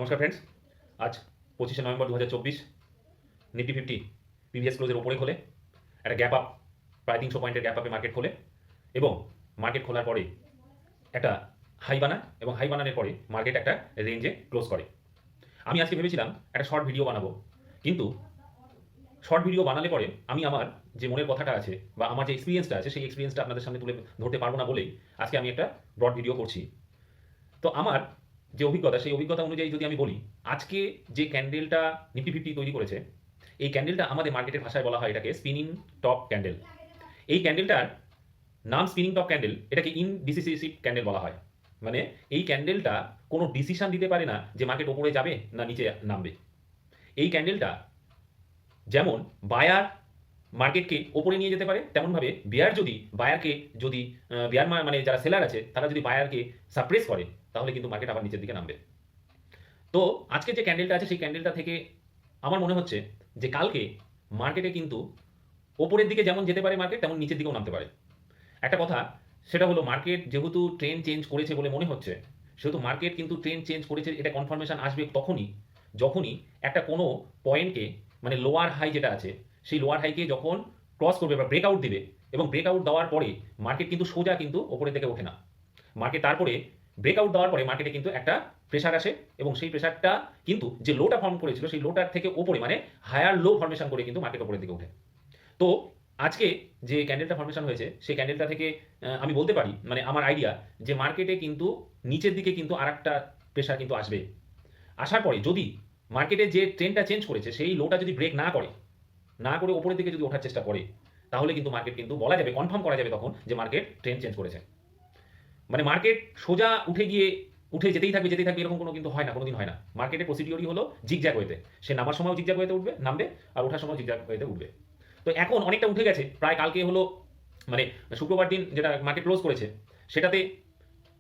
নমস্কার ফ্রেন্ডস। আজ 25শে November 2024। Nifty 50 previous ক্লোজের ওপরে খোলে, একটা গ্যাপ আপ, প্রায় 300 পয়েন্টের গ্যাপ আপে মার্কেট খোলে এবং মার্কেট খোলার পরে একটা হাই বানায় এবং হাই বানানোর পরে মার্কেট একটা রেঞ্জে ক্লোজ করে। আমি আজকে ভেবেছিলাম একটা শর্ট ভিডিও বানাবো, কিন্তু শর্ট ভিডিও বানালে পরে আমি আমার যে মনের কথাটা আছে বা আমার যে এক্সপিরিয়েন্সটা আছে সেই এক্সপিরিয়েন্সটা আপনাদের সামনে তুলে ধরতে পারবো না বলেই আজকে আমি একটা ব্রড ভিডিও করছি। তো আমার যে অভিজ্ঞতা, সেই অভিজ্ঞতা অনুযায়ী যদি আমি বলি, আজকে যে ক্যান্ডেলটা নিফটি 50 তৈরি করেছে, এই ক্যান্ডেলটা আমাদের মার্কেটের ভাষায় বলা হয় এটাকে স্পিনিং টপ ক্যান্ডেল। এই ক্যান্ডেলটার নাম স্পিনিং টপ ক্যান্ডেল, এটাকে ইনডিসিসিভ ক্যান্ডেল বলা হয়। মানে এই ক্যান্ডেলটা কোনো ডিসিশন দিতে পারে না যে মার্কেট ওপরে যাবে না নিচে নামবে। এই ক্যান্ডেলটা যেমন বায়ার মার্কেটকে ওপরে নিয়ে যেতে পারে, তেমনভাবে বিয়ার যদি বায়ারকে যদি বিয়ার মানে যারা সেলার আছে তারা যদি বায়ারকে সাপ্রেস করে, তাহলে কিন্তু মার্কেট আবার নিচের দিকে নামবে। তো আজকে যে ক্যান্ডেলটা আছে সেই ক্যান্ডেলটা থেকে আমার মনে হচ্ছে যে কালকে মার্কেটে কিন্তু ওপরের দিকে যেমন যেতে পারে মার্কেট, তেমন নিচের দিকেও নামতে পারে। একটা কথা, সেটা হলো মার্কেট যেহেতু ট্রেন্ড চেঞ্জ করেছে বলে মনে হচ্ছে, সেহেতু মার্কেট কিন্তু ট্রেন্ড চেঞ্জ করেছে এটা কনফার্মেশন আসবে যখনই একটা কোনো পয়েন্টকে, মানে লোয়ার হাই যেটা আছে সেই লোয়ার হাইকে যখন ক্রস করবে বা ব্রেকআউট দিবে, এবং ব্রেকআউট দেওয়ার পরে মার্কেট কিন্তু সোজা কিন্তু ওপরের দিকে ওঠে না। মার্কেট তারপরে ব্রেকআউট দেওয়ার পরে মার্কেটে কিন্তু একটা প্রেশার আসে এবং সেই প্রেশারটা কিন্তু যে লোটা ফর্ম করেছিল সেই লোটার থেকে ওপরে, মানে হায়ার লো ফর্মেশন করে কিন্তু মার্কেট ওপরের দিকে ওঠে। তো আজকে যে ক্যান্ডেলটা ফর্মেশন হয়েছে সেই ক্যান্ডেলটা থেকে আমি বলতে পারি, মানে আমার আইডিয়া, যে মার্কেটে কিন্তু নিচের দিকে কিন্তু আরেকটা প্রেশার কিন্তু আসবে। আসার পরে যদি মার্কেটে যে ট্রেন্ডটা চেঞ্জ করেছে সেই লোটা যদি ব্রেক না করে ওপরের দিকে যদি ওঠার চেষ্টা করে, তাহলে কিন্তু মার্কেট কিন্তু বলা যাবে, কনফার্ম করা যাবে তখন যে মার্কেট ট্রেন্ড চেঞ্জ করেছে। মানে মার্কেট সোজা উঠে যেতেই থাকবে এরকম কোনো কিন্তু হয় না, কোনোদিন হয় না। মার্কেটের প্রসিডিওরই হলো জিগজ্যাগ ওয়েতে, সে নামার সময়ও জিগজ্যাগ ওয়েতে উঠবে, নামবে, আর ওঠার সময় জিগজ্যাগ ওয়েতে উঠবে। তো এখন অনেকটা উঠে গেছে, প্রায় কালকে হলো মানে শুক্রবার দিন যেটা মার্কেট ক্লোজ করেছে সেটাতে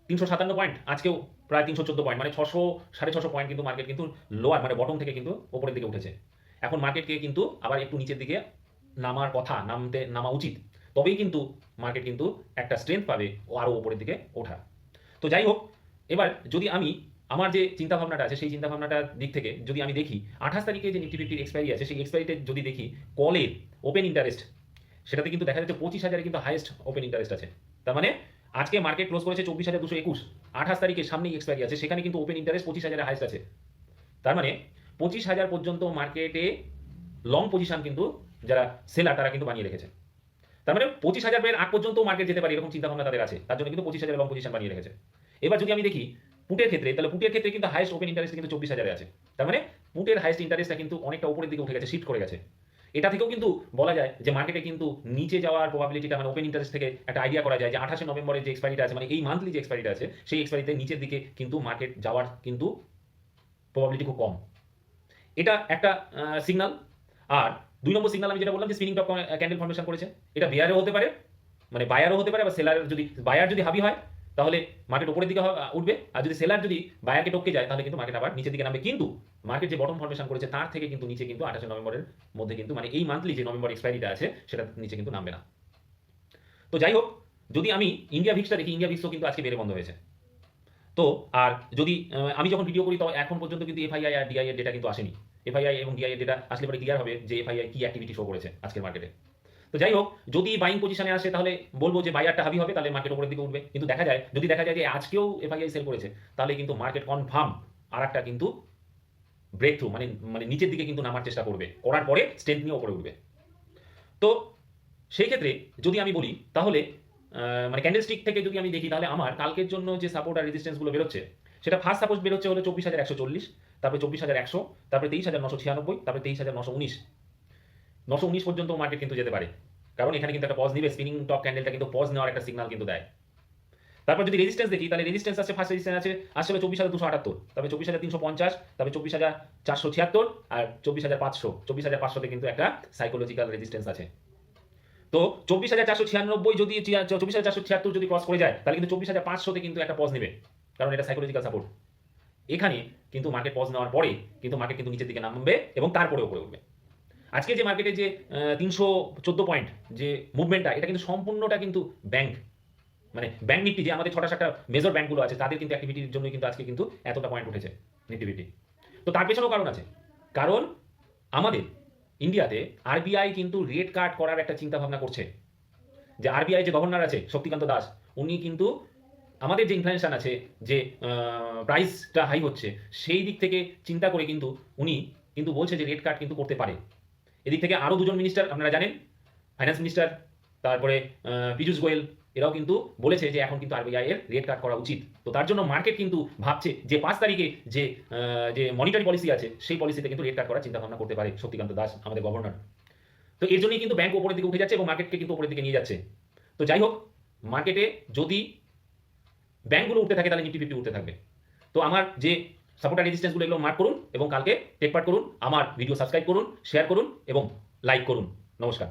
357 পয়েন্ট, আজকেও প্রায় 314 পয়েন্ট, মানে 600 পয়েন্ট কিন্তু মার্কেট কিন্তু লোয়ার, মানে বটম থেকে কিন্তু ওপরের দিকে উঠেছে। এখন মার্কেটকে কিন্তু আবার একটু নিচের দিকে নামার কথা, নামা উচিত, তবেই কিন্তু মার্কেট কিন্তু একটা স্ট্রেংথ পাবে ও আরও ওপরের দিকে ওঠা। তো যাই হোক, এবার যদি আমি আমার যে চিন্তাভাবনাটা আছে সেই চিন্তাভাবনাটার দিক থেকে যদি আমি দেখি, 28 তারিখে যে নিফটি 50 এক্সপায়ারি আছে সেই এক্সপায়ারিতে যদি দেখি কলের ওপেন ইন্টারেস্ট, সেটাতে কিন্তু দেখা যাচ্ছে 25,000 কিন্তু হাইয়েস্ট ওপেন ইন্টারেস্ট আছে। তার মানে আজকে মার্কেট ক্লোজ করেছে 24,221, 28 তারিখের সামনেই এক্সপায়ারি আছে, সেখানে কিন্তু ওপেন ইন্টারেস্ট 25,000 হাইয়েস্ট আছে। তার মানে 25,000 পর্যন্ত মার্কেটে লং পজিশন কিন্তু যারা সেলার তারা কিন্তু বানিয়ে রেখেছে। তার মানে 25,000 এর আগ পর্যন্ত মার্কেট যেতে পারে এরকম চিন্তাভাবনা তাদের আছে, তার জন্য কিন্তু 25,000 লং পজিশন বানিয়ে রেখেছে। এবার যদি আমি দেখি পুটের ক্ষেত্রে, তাহলে পুটের ক্ষেত্রে কিন্তু হাইয়েস্ট ওপেন ইন্টারেস্ট কিন্তু 24,000 আছে। তার মানে পুটের হাইয়েস্ট ইন্টারেস্টটা কিন্তু অনেকটা উপরের দিকে উঠে গেছে, শিফট করে গেছে। এটা থেকেও কিন্তু বলা যায় যে মার্কেটে কিন্তু নিচে যাওয়ার প্রবাবিলিটিটা, মানে ওপেন ইন্টারেস্ট থেকে একটা আইডিয়া করা যায় যে 28 নভেম্বরের যে এক্সপায়ারিটা আছে, মানে এই মান্থলি যে এক্সপায়ারিটা আছে সেই এক্সপায়ারিতে নিচের দিকে কিন্তু মার্কেট যাওয়ার কিন্তু প্রবাবিলিটি খুব কম। এটা একটা সিগনাল। আর 2 নম্বর সিগনাল আমি যেটা বললাম যে স্পিনিং টপ ক্যান্ডেল ফর্মেশন করেছে, এটা বিয়ারও হতে পারে, মানে বায়ারও হতে পারে, বা সেলার যদি বায়ার যদি হাবি হয় তাহলে মার্কেট উপরের দিকে উঠবে, আর যদি সেলার যদি বায়ারকে টপকে যায় তাহলে কিন্তু মার্কেট আবার নিচের দিকে নামবে। কিন্তু মার্কেট যে বটম ফর্মেশন করেছে তার থেকে কিন্তু নিচে কিন্তু 28 নভেম্বরের মধ্যে কিন্তু, মানে এই মান্থলি যে নভেম্বর এক্সপায়ারিটা আছে সেটা নিচে কিন্তু নামবে না। তো যাই হোক, যদি আমি ইন্ডিয়া ভিক্সটা দেখি, ইন্ডিয়া ভিক্সও কিন্তু আজকে বেড়ে বন্ধ হয়েছে। তো আর যদি আমি যখন ভিডিও করি তো এখন পর্যন্ত কিন্তু এফআইআই আর ডিআই এর ডেটা কিন্তু আসেনি। এফআইআই এবং ডিআই এর ডেটা আসলে পরে ক্লিয়ার হবে যে এফআইআই কি অ্যাক্টিভিটি শো করেছে আজকের মার্কেটে। তো যাই হোক, যদি বাইং পজিশনে আসে তাহলে বলবো যে বায়ারটা হাবি হবে, তাহলে মার্কেট উপরের দিকে উঠবে। কিন্তু যদি দেখা যায় যে আজকেও এফআইআই সেল করেছে, তাহলে কিন্তু মার্কেট কনফার্ম আর একটা কিন্তু ব্রেক থ্রু, মানে মানে নিচের দিকে কিন্তু নামার চেষ্টা করবে, করার পরে স্ট্রেন্থ নিয়ে উপরে উঠবে। তো সেই ক্ষেত্রে যদি আমি বলি তাহলে মানে ক্যান্ডেলস্টিক থেকে যদি আমি দেখি, তাহলে আমার কালকের জন্য যে সাপোর্ট আর রেজিস্ট্যান্সগুলো বেরোচ্ছে, সেটা ফার্স্ট সাপোর্ট বেরোচ্ছে হলো 24,140, তারপরে 24,100, তারপরে 23,996, তারপরে 23,919। 919 পর্যন্ত মার্কেট কিন্তু যেতে পারে, কারণ এখানে কিন্তু একটা পজ নিবে, স্পিনিং টপ ক্যান্ডেলটা কিন্তু পজ নেওয়ার একটা সিগন্যাল কিন্তু দেয়। তারপর যদি রেজিস্ট্যান্স দেখি, তাহলে রেজিস্ট্যান্স আছে, ফার্স্ট রেজিস্ট্যান্স আসলে 24,278, তারপরে 24,350, তারপরে 24,476, আর 24,500। 24,500তে কিন্তু একটা সাইকোলজিক্যাল রেজিস্ট্যান্স আছে। তো 24,496 যদি 24,476 যদি ক্রস করে যায়, তাহলে কিন্তু 24,500তে কিন্তু একটা পজ নেবে, কারণ এটা সাইকোলজিক্যাল সাপোর্ট। এখানে কিন্তু মার্কেট পজ নেওয়ার পরে কিন্তু মার্কেট কিন্তু নিচের দিকে নামবে এবং তারপরে উপরে উঠবে। আজকে যে মার্কেটে যে 314 পয়েন্ট যে মুভমেন্টটা, এটা কিন্তু সম্পূর্ণটা কিন্তু ব্যাংক, মানে ব্যাংক নিফটি যে আমাদের 6টা 7টা মেজর ব্যাংকগুলো আছে তাদের কিন্তু অ্যাক্টিভিটির জন্য কিন্তু আজকে কিন্তু এতটা পয়েন্ট উঠেছে নিফটি 50। তো তার পেছনেও কারণ আছে। কারণ আমাদের ইন্ডিয়াতে আরবিআই কিন্তু রেট কাট করার একটা চিন্তা ভাবনা করছে। যে আরবিআই যে গভর্নর আছে শক্তিকান্ত দাস, উনি কিন্তু আমাদের যে ইনফ্লেশন আছে, যে প্রাইসটা হাই হচ্ছে, সেই দিক থেকে চিন্তা করে কিন্তু উনি কিন্তু বলছে যে রেট কাট কিন্তু করতে পারে। এদিক থেকে আরও দুজন মিনিস্টার আপনারা জানেন, ফাইন্যান্স মিনিস্টার, তারপরে পীযূষ গোয়েল, এরাও কিন্তু বলেছে যে এখন কিন্তু আরবিআই এর রেট কাট করা উচিত। তো তার জন্য মার্কেট কিন্তু ভাবছে যে 5 তারিখে যে যে মনিটারি পলিসি আছে, সেই পলিসিতে কিন্তু রেট কাট করার চিন্তা ভাবনা করতে পারে শক্তিকান্ত দাস, আমাদের গভর্নর। তো এর জন্যই কিন্তু ব্যাংক উপরের দিকে উঠে যাচ্ছে এবং মার্কেটকে কিন্তু উপরের দিকে নিয়ে যাচ্ছে। তো যাই হোক, মার্কেটে যদি ব্যাংকগুলো উঠতে থাকে তাহলে নিফটি ফিফটি উঠতে থাকবে। তো আমার যে সাপোর্টার রেজিস্ট্যান্সগুলো এগুলো মার্ক করুন এবং কালকে টেক পার্ট করুন। আমার ভিডিও সাবস্ক্রাইব করুন, শেয়ার করুন এবং লাইক করুন। নমস্কার।